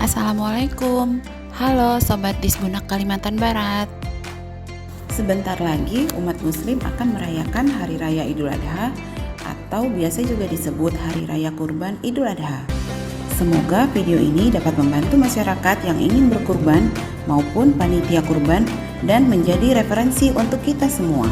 Assalamualaikum. Halo Sobat Disbunak Kalimantan Barat. Sebentar lagi umat muslim akan merayakan Hari Raya Idul Adha atau biasa juga disebut Hari Raya Kurban Idul Adha. Semoga video ini dapat membantu masyarakat yang ingin berkurban maupun panitia kurban dan menjadi referensi untuk kita semua.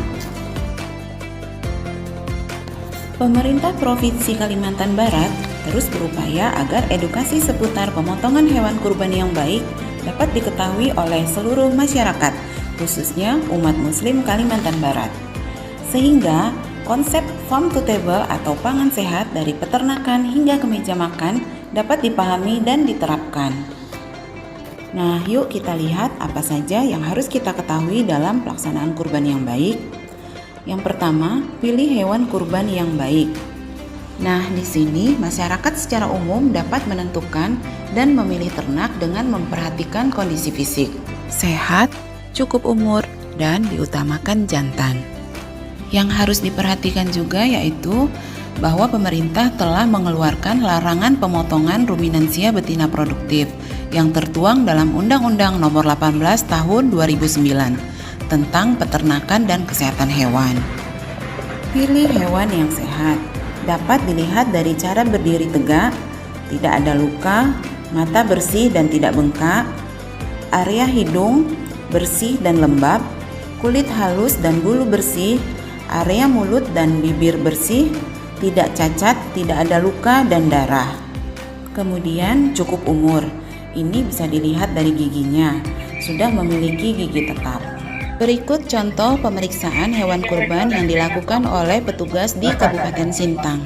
Pemerintah Provinsi Kalimantan Barat terus berupaya agar edukasi seputar pemotongan hewan kurban yang baik dapat diketahui oleh seluruh masyarakat, khususnya umat muslim Kalimantan Barat. Sehingga konsep farm to table atau pangan sehat dari peternakan hingga ke meja makan dapat dipahami dan diterapkan. Nah, yuk kita lihat apa saja yang harus kita ketahui dalam pelaksanaan kurban yang baik. Yang pertama, pilih hewan kurban yang baik. Nah, di sini masyarakat secara umum dapat menentukan dan memilih ternak dengan memperhatikan kondisi fisik, sehat, cukup umur, dan diutamakan jantan. Yang harus diperhatikan juga yaitu bahwa pemerintah telah mengeluarkan larangan pemotongan ruminansia betina produktif yang tertuang dalam Undang-Undang Nomor 18 Tahun 2009 tentang peternakan dan kesehatan hewan. Pilih hewan yang sehat. Dapat dilihat dari cara berdiri tegak, tidak ada luka, mata bersih dan tidak bengkak, area hidung bersih dan lembab, kulit halus dan bulu bersih, area mulut dan bibir bersih, tidak cacat, tidak ada luka dan darah. Kemudian cukup umur, ini bisa dilihat dari giginya, sudah memiliki gigi tetap. Berikut contoh pemeriksaan hewan kurban yang dilakukan oleh petugas di Kabupaten Sintang.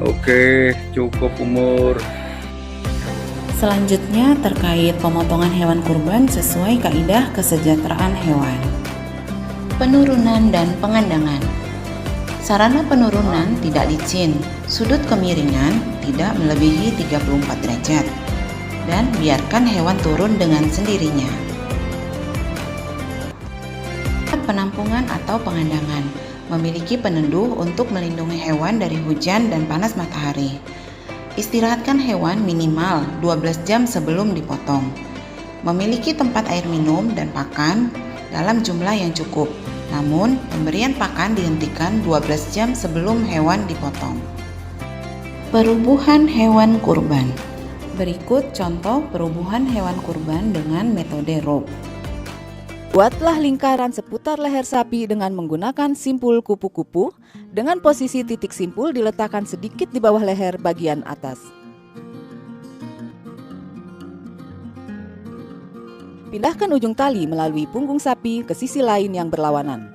Oke, cukup umur. Selanjutnya terkait pemotongan hewan kurban sesuai kaidah kesejahteraan hewan. Penurunan dan pengandangan. Sarana penurunan tidak licin, sudut kemiringan tidak melebihi 34 derajat, dan biarkan hewan turun dengan sendirinya. Penampungan atau pengandangan memiliki peneduh untuk melindungi hewan dari hujan dan panas matahari. Istirahatkan hewan minimal 12 jam sebelum dipotong. Memiliki tempat air minum dan pakan dalam jumlah yang cukup. Namun, pemberian pakan dihentikan 12 jam sebelum hewan dipotong. Perubuhan hewan kurban. Berikut contoh perubuhan hewan kurban dengan metode rope. Buatlah lingkaran seputar leher sapi dengan menggunakan simpul kupu-kupu dengan posisi titik simpul diletakkan sedikit di bawah leher bagian atas. Pindahkan ujung tali melalui punggung sapi ke sisi lain yang berlawanan.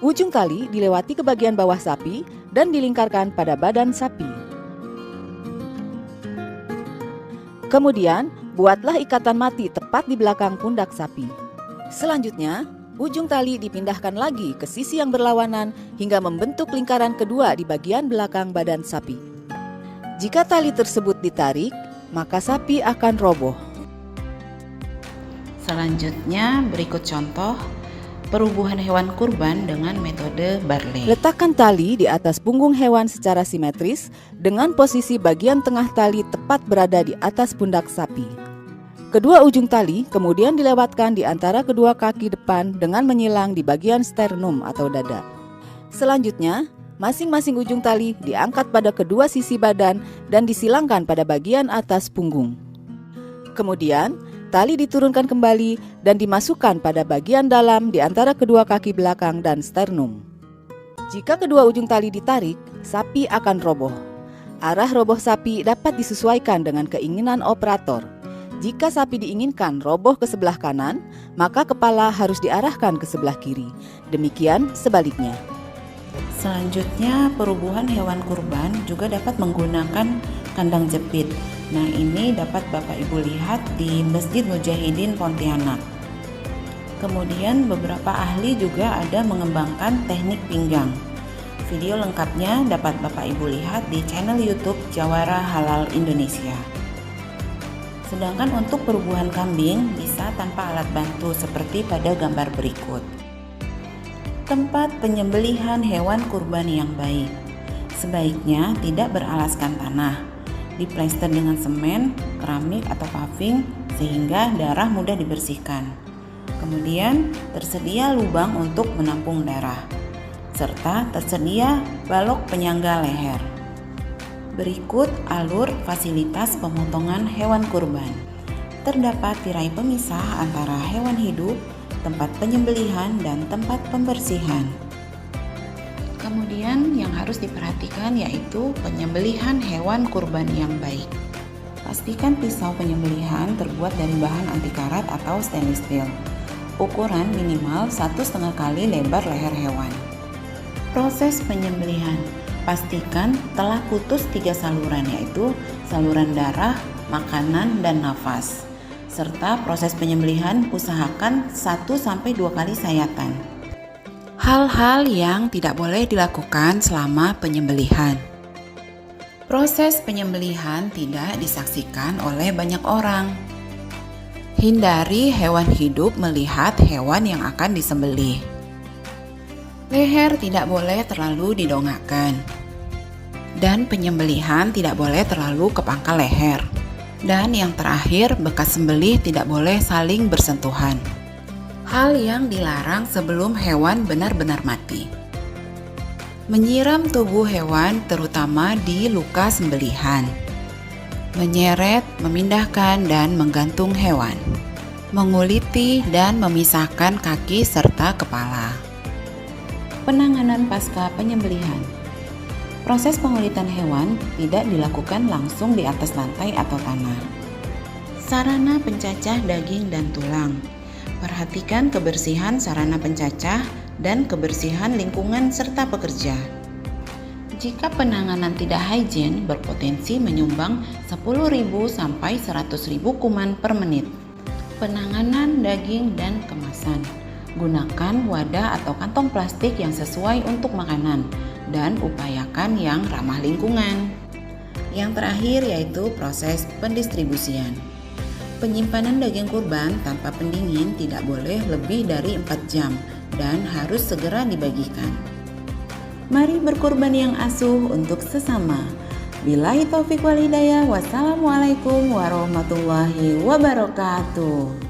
Ujung tali dilewati ke bagian bawah sapi dan dilingkarkan pada badan sapi. Kemudian, buatlah ikatan mati tepat di belakang pundak sapi. Selanjutnya, ujung tali dipindahkan lagi ke sisi yang berlawanan hingga membentuk lingkaran kedua di bagian belakang badan sapi. Jika tali tersebut ditarik, maka sapi akan roboh. Selanjutnya berikut contoh perubuhan hewan kurban dengan metode barley. Letakkan tali di atas punggung hewan secara simetris dengan posisi bagian tengah tali tepat berada di atas pundak sapi. Kedua ujung tali kemudian dilewatkan di antara kedua kaki depan dengan menyilang di bagian sternum atau dada. Selanjutnya, masing-masing ujung tali diangkat pada kedua sisi badan dan disilangkan pada bagian atas punggung. Kemudian, tali diturunkan kembali dan dimasukkan pada bagian dalam di antara kedua kaki belakang dan sternum. Jika kedua ujung tali ditarik, sapi akan roboh. Arah roboh sapi dapat disesuaikan dengan keinginan operator. Jika sapi diinginkan roboh ke sebelah kanan, maka kepala harus diarahkan ke sebelah kiri. Demikian sebaliknya. Selanjutnya, perubuhan hewan kurban juga dapat menggunakan kandang jepit. Nah, ini dapat Bapak Ibu lihat di Masjid Mujahidin Pontianak. Kemudian beberapa ahli juga ada mengembangkan teknik pinggang. Video lengkapnya dapat Bapak Ibu lihat di channel YouTube Jawara Halal Indonesia. Sedangkan untuk perubuhan kambing bisa bisa tanpa alat bantu seperti pada gambar berikut. Tempat penyembelihan hewan kurban yang baik. Sebaiknya tidak beralaskan tanah, diplester dengan semen, keramik atau paving sehingga darah mudah dibersihkan. Kemudian tersedia lubang untuk menampung darah, serta tersedia balok penyangga leher. Berikut alur fasilitas pemotongan hewan kurban. Terdapat tirai pemisah antara hewan hidup, tempat penyembelihan, dan tempat pembersihan. Kemudian yang harus diperhatikan yaitu penyembelihan hewan kurban yang baik. Pastikan pisau penyembelihan terbuat dari bahan anti karat atau stainless steel. Ukuran minimal 1,5 kali lebar leher hewan. Proses penyembelihan. Pastikan telah putus 3 saluran yaitu saluran darah, makanan, dan nafas. Serta proses penyembelihan usahakan 1-2 kali sayatan. Hal-hal yang tidak boleh dilakukan selama penyembelihan. Proses penyembelihan tidak disaksikan oleh banyak orang. Hindari hewan hidup melihat hewan yang akan disembelih. Leher tidak boleh terlalu didongakkan. Dan penyembelihan tidak boleh terlalu ke pangkal leher. Dan yang terakhir, bekas sembelih tidak boleh saling bersentuhan. Hal yang dilarang sebelum hewan benar-benar mati. Menyiram tubuh hewan terutama di luka sembelihan. Menyeret, memindahkan, dan menggantung hewan. Menguliti dan memisahkan kaki serta kepala. Penanganan pasca penyembelihan. Proses pengulitan hewan tidak dilakukan langsung di atas lantai atau tanah. Sarana pencacah daging dan tulang. Perhatikan kebersihan sarana pencacah dan kebersihan lingkungan serta pekerja. Jika penanganan tidak higien, berpotensi menyumbang 10.000 sampai 100.000 kuman per menit. Penanganan daging dan kemasan. Gunakan wadah atau kantong plastik yang sesuai untuk makanan dan upayakan yang ramah lingkungan. Yang terakhir yaitu proses pendistribusian. Penyimpanan daging kurban tanpa pendingin tidak boleh lebih dari 4 jam dan harus segera dibagikan. Mari berkurban yang asuh untuk sesama. Billahi taufiq wal hidayah. Wassalamualaikum warahmatullahi wabarakatuh.